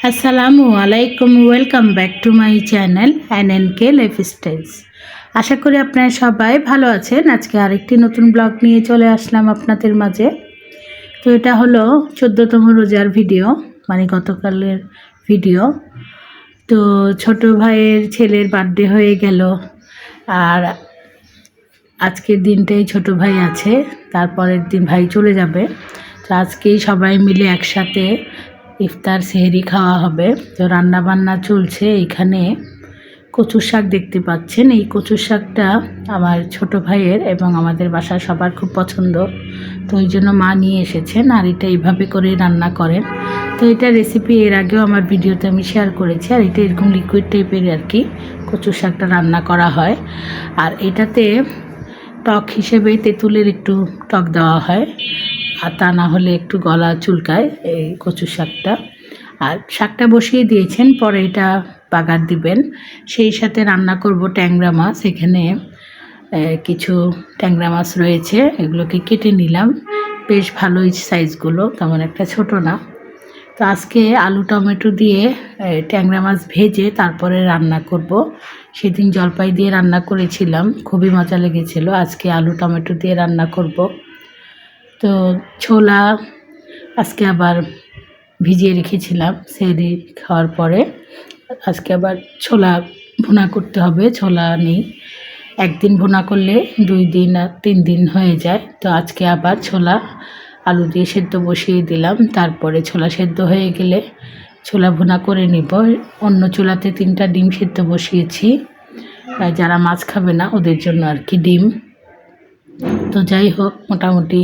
আসসালামু আলাইকুম, welcome back to my channel NNK lifestyles. আশা করি আপনারা সবাই ভালো আছেন। আজকে আরেকটি নতুন ব্লগ নিয়ে চলে আসলাম আপনাদের মাঝে। তো এটা হলো 14তম রোজার ভিডিও, মানে গতকালের ভিডিও। তো ছোট ভাইয়ের ছেলের বার্থডে হয়ে গেল, আর আজকের দিনটাই ছোট ভাই আছে, তারপরের দিন ভাই চলে যাবে। তো আজকেই সবাই মিলে একসাথে ইফতার সেহরি খাওয়া হবে। তো রান্না বান্না চলছে। এখানে কচুর শাক দেখতে পাচ্ছেন। এই কচুর শাকটা আমার ছোট ভাইয়ের এবং আমাদের বাসার সবার খুব পছন্দ। তো ওই জন্য মা নিয়ে এসেছেন, আর এটা এইভাবে করে রান্না করেন। তো এটা রেসিপি এর আগেও আমার ভিডিওতে আমি শেয়ার করেছি। আর এটা এরকম লিকুইড টাইপের আর কি কচুর শাকটা রান্না করা হয়। আর এটাতে টক হিসেবে তেঁতুলের একটু টক দেওয়া হয়, আর তা না হলে একটু গলা চুলকায় এই কচু শাকটা। আর শাকটা বসিয়ে দিয়েছেন, পরে এটা বাগার দিবেন। সেই সাথে রান্না করব ট্যাংরা মাছ। এখানে কিছু ট্যাংরা মাছ রয়েছে, এগুলোকে কেটে নিলাম। বেশ ভালোই সাইজগুলো, তেমন একটা ছোট না। তো আজকে আলু টমেটো দিয়ে ট্যাংরা মাছ ভেজে তারপরে রান্না করব। সেদিন জলপাই দিয়ে রান্না করেছিলাম, খুবই মজা লেগেছিল। আজকে আলু টমেটো দিয়ে রান্না করব। তো ছোলা আজকে আবার ভিজিয়ে রেখেছিলাম সেহরি খাওয়ার পরে। আজকে আবার ছোলা ভুনা করতে হবে। ছোলা নেই, একদিন ভুনা করলে 2 দিন আর 3 দিন হয়ে যায়। তো আজকে আবার ছোলা আলু দিয়ে সেদ্ধ বসিয়ে দিলাম। তারপরে ছোলা সেদ্ধ হয়ে গেলে ছোলা ভুনা করে নিব। অন্য চুলাতে 3টা ডিম সেদ্ধ বসিয়েছি, যারা মাছ খাবে না ওদের জন্য আর কি ডিম। তো যাই হোক, মোটামুটি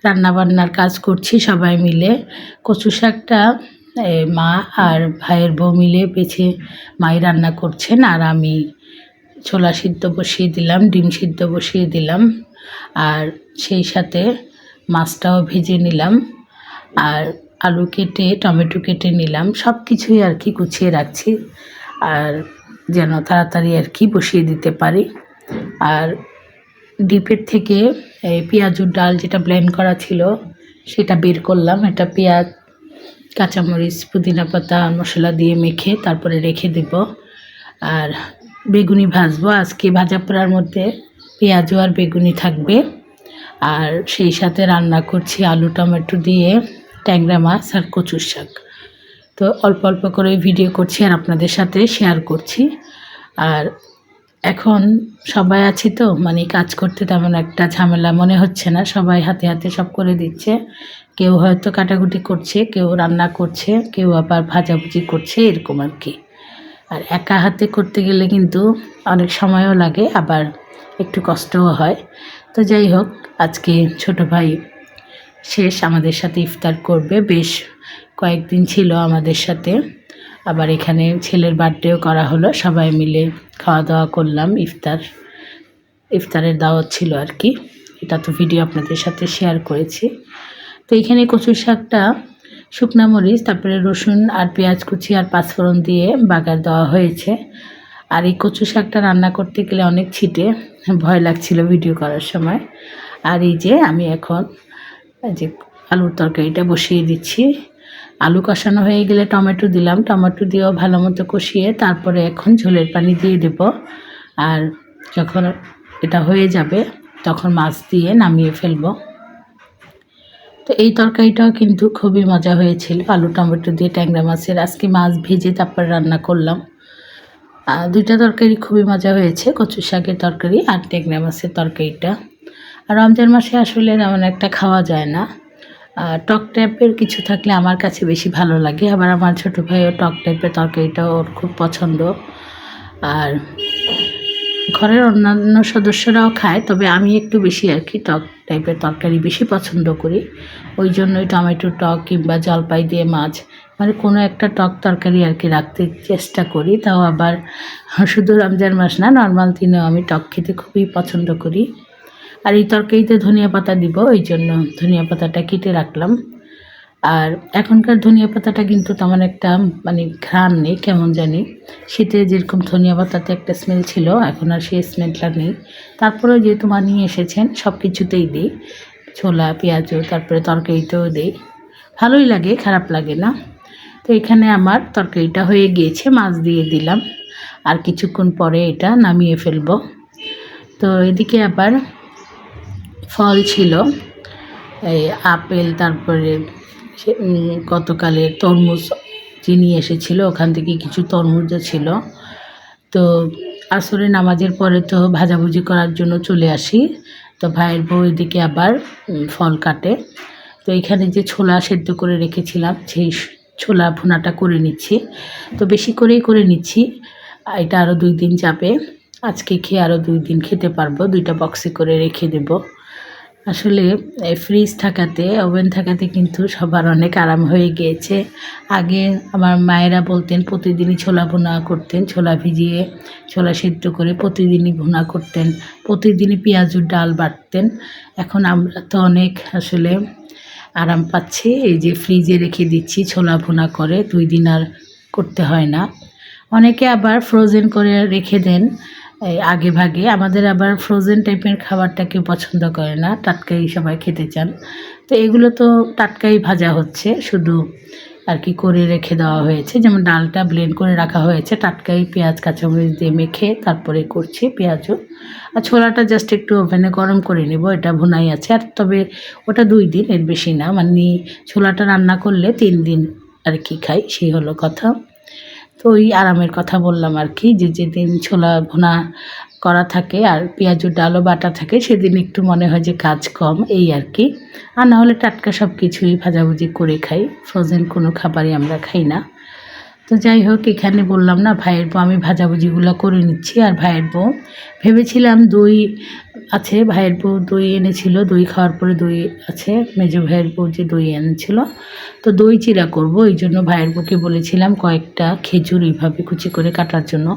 রান্নাবান্নার কাজ করছি সবাই মিলে। কচু শাকটা মা আর ভাইয়ের বউ মিলে বেছে মাই রান্না করছেন, আর আমি ছোলা সিদ্ধ বসিয়ে দিলাম, ডিম সিদ্ধ বসিয়ে দিলাম, আর সেই সাথে মাছটাও ভেজে নিলাম, আর আলু কেটে টমেটো কেটে নিলাম। সব কিছুই আর কি গুছিয়ে রাখছি, আর যেন তাড়াতাড়ি আর কি বসিয়ে দিতে পারি। আর ডিপের থেকে পেঁয়াজুর ডাল যেটা ব্লেন্ড করা ছিল সেটা বের করলাম। এটা পেঁয়াজ, কাঁচামরিচ, পুদিনা পাতা, মশলা দিয়ে মেখে তারপরে রেখে দেব। আর বেগুনি ভাজবো। আজকে ভাজা পোড়ার মধ্যে পেঁয়াজও আর বেগুনি থাকবে। আর সেই সাথে রান্না করছি আলু টমেটো দিয়ে ট্যাংরা মাছ আর কচুর শাক। তো অল্প অল্প করে ভিডিও করছি আর আপনাদের সাথে শেয়ার করছি। আর এখন সবাই আছি তো, মানে কাজ করতে তেমন একটা ঝামেলা মনে হচ্ছে না। সবাই হাতে হাতে সব করে দিচ্ছে। কেউ হয়তো কাটাকুটি করছে, কেউ রান্না করছে, কেউ আবার ভাজাভুজি করছে, এরকম আর কি। আর একা হাতে করতে গেলে কিন্তু অনেক সময়ও লাগে, আবার একটু কষ্টও হয়। তো যাই হোক, আজকে ছোট ভাই শেষ আমাদের সাথে ইফতার করবে। বেশ কয়েকদিন ছিল আমাদের সাথে। আবার এখানে ছেলের বার্থডেও করা হলো, সবাই মিলে খাওয়া দাওয়া করলাম। ইফতারের দাওয়াত ছিল আর কি। এটা তো ভিডিও আপনাদের সাথে শেয়ার করেছি। তো এখানে কচুর শাকটা শুকনা মরিচ, তারপরে রসুন আর পেঁয়াজ কুচি আর পাঁচফোড়ন দিয়ে বাগার দেওয়া হয়েছে। আর এই কচু শাকটা রান্না করতে গেলে অনেক ছিটে, ভয় লাগছিল ভিডিও করার সময়। আর এই যে আমি এখন যে আলুর তরকারিটা বসিয়ে দিচ্ছি। আলু কষানো হয়ে গেলে টমেটো দিলাম, টমেটো দিয়েও ভালো মতো কষিয়ে তারপরে এখন ঝোলের পানি দিয়ে দেব। আর যখন এটা হয়ে যাবে তখন মাছ দিয়ে নামিয়ে ফেলবো। তো এই তরকারিটাও কিন্তু খুবই মজা হয়েছিল, আলু টমেটো দিয়ে ট্যাংরা মাছের। আজকে মাছ ভেজে তারপর রান্না করলাম। 2টা তরকারি খুবই মজা হয়েছে, কচু শাকের তরকারি আর ট্যাংরা মাছের তরকারিটা। আর রমজান মাসে আসলে তেমন একটা খাওয়া যায় না। টক টাইপের কিছু থাকলে আমার কাছে বেশি ভালো লাগে। আবার আমার ছোটো ভাইও টক টাইপের তরকারিটাও ওর খুব পছন্দ। আর ঘরের অন্যান্য সদস্যরাও খায়, তবে আমি একটু বেশি আর কি টক টাইপের তরকারি বেশি পছন্দ করি। ওই জন্যই টমেটো টক কিংবা জলপাই দিয়ে মাছ, মানে কোনো একটা টক তরকারি আর কি রাখতে চেষ্টা করি। তাও আবার শুধু রমজান মাস না, নর্মাল দিনেও আমি টক খেতে খুবই পছন্দ করি। আর এই তরকারিতে ধনিয়া পাতা দিব, ওই জন্য ধনিয়া পাতাটা কেটে রাখলাম। আর এখনকার ধনিয়া পাতাটা কিন্তু তেমন একটা মানে ঘ্রাণ নেই, কেমন জানি। শীতে যেরকম ধনিয়া পাতাতে একটা স্মেল ছিল, এখন আর সেই স্মেলটা নেই। তারপরেও যেহেতু মা নিয়ে এসেছেন, সব কিছুতেই দিই, ছোলা পেঁয়াজও, তারপরে তরকারিতেও দিই। ভালোই লাগে, খারাপ লাগে না। তো এখানে আমার তরকারিটা হয়ে গিয়েছে, মাছ দিয়ে দিলাম, আর কিছুক্ষণ পরে এটা নামিয়ে ফেলবো। তো এদিকে আবার ফল ছিল, এই আপেল, তারপরে গতকালের তরমুজ যিনি এসেছিল ওখান থেকে কিছু তরমুজও ছিল। তো আসরে নামাজের পরে তো ভাজাভুজি করার জন্য চলে আসি। তো ভাইয়ের বউ এদিকে আবার ফল কাটে। তো এখানে যে ছোলা সেদ্ধ করে রেখেছিলাম সেই ছোলা ভুনাটা করে নিচ্ছি। তো বেশি করেই করে নিচ্ছি, এটা আরও 2 দিন যাবে, আজকে খেয়ে আরও 2 দিন খেতে পারবো। 2টা বক্সে করে রেখে দেব। আসলে ফ্রিজ থাকাতে, ওভেন থাকাতে কিন্তু সবার অনেক আরাম হয়ে গিয়েছে। আগে আমার মায়েরা বলতেন প্রতিদিনই ছোলা ভুনা করতেন, ছোলা ভিজিয়ে ছোলা সেদ্ধ করে প্রতিদিনই ভুনা করতেন, প্রতিদিনই পেঁয়াজুর ডাল বাটতেন। এখন আমরা তো অনেক আসলে আরাম পাচ্ছি, এই যে ফ্রিজে রেখে দিচ্ছি, ছোলা ভুনা করে 2 দিন আর করতে হয় না। অনেকে আবার ফ্রোজেন করে রেখে দেন এই আগে ভাগে। আমাদের আবার ফ্রোজেন টাইপের খাবারটা কেউ পছন্দ করে না, টাটকাই সবাই খেতে চান। তো এগুলো তো টাটকাই ভাজা হচ্ছে, শুধু আর কি করে রেখে দেওয়া হয়েছে। যেমন ডালটা ব্লেন্ড করে রাখা হয়েছে, টাটকাই পেঁয়াজ কাঁচামরিচ দিয়ে মেখে তারপরে করছি পেঁয়াজও। আর ছোলাটা জাস্ট একটু ওভেনে গরম করে নেব, এটা ভুনাই আছে। আর তবে ওটা 2 দিন, এর বেশি না, মানে ছোলাটা রান্না করলে 3 দিন আর কি খাই, সেই হলো কথা। তো ওই আরামের কথা বললাম আর কি, যে যেদিন ছোলা ভুনা করা থাকে আর পেঁয়াজুর ডালও বাটা থাকে সেদিন একটু মনে হয় যে কাজ কম, এই আর কি। আর না হলে টাটকা সব কিছুই ভাজাভুজি করে খাই, ফ্রোজেন কোনো খাবারই আমরা খাই না। তো যাই হোক, এখানে বললাম না ভাইয়ের বউ, আমি ভাজাভুজিগুলো করে নিচ্ছি। আর ভাইয়ের বউ ভেবেছিলাম দই আছে, ভাইয়ের বউ দই এনেছিল, দই খাওয়ার পরে দই আছে, মেজো ভাইয়ের বউ যে দই এনেছিল, তো দই চিড়া করব। এই জন্য ভাইয়ের বউকে বলেছিলাম কয়েকটা খেজুর এইভাবে কুচি করে কাটার জন্য।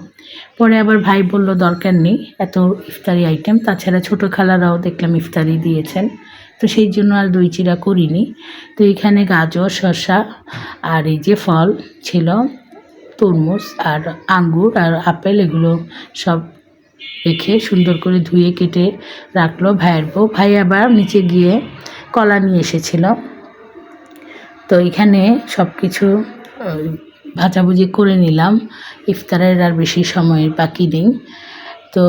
পরে আবার ভাই বলল দরকার নেই, এত ইফতারি আইটেম, তাছাড়া ছোটো খালারাও দেখলাম ইফতারি দিয়েছেন, তো সেই জন্য আর দই চিড়া করিনি। তো এখানে গাজর, শসা আর এই যে ফল ছিল, তরমুজ আর আঙ্গুর আর আপেল, এগুলো সব রেখে সুন্দর করে ধুয়ে কেটে রাখলো ভাইয়ের বউ। ভাই আবার নিচে গিয়ে কলা নিয়ে এসেছিল। তো এখানে সব কিছু ভাজাভুজি করে নিলাম, ইফতারের আর বেশি সময়ের বাকি নেই। তো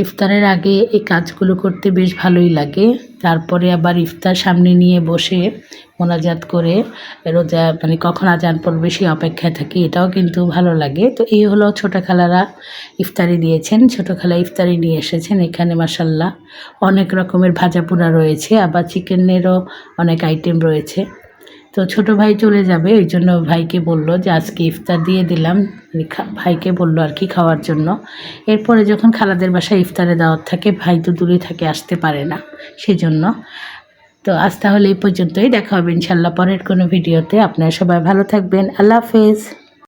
ইফতারের আগে এই কাজগুলো করতে বেশ ভালোই লাগে। তারপরে আবার ইফতার সামনে নিয়ে বসে মোনাজাত করে রোজা, মানে কখন আজান পড়বে সেই অপেক্ষায় থাকি, এটাও কিন্তু ভালো লাগে। তো এই হলো ছোটো খালারা ইফতারি দিয়েছেন, ছোটো খালা ইফতারি নিয়ে এসেছেন। এখানে মাশাল্লাহ অনেক রকমের ভাজা পোড়া রয়েছে, আবার চিকেনেরও অনেক আইটেম রয়েছে। তো ছোটো ভাই চলে যাবে, ওই জন্য ভাইকে বলল যে আজকে ইফতার দিয়ে দিলাম, ভাইকে বলল আর কি খাওয়ার জন্য। এরপরে যখন খালাদের বাসায় ইফতারে দাওয়াত থাকে, ভাই তো দূরে থাকে, আসতে পারে না, সেজন্য। তো আজ তাহলে এই পর্যন্তই, দেখা হবে ইনশাল্লাহ পরের কোনো ভিডিওতে। আপনারা সবাই ভালো থাকবেন, আল্লাহ হাফেজ।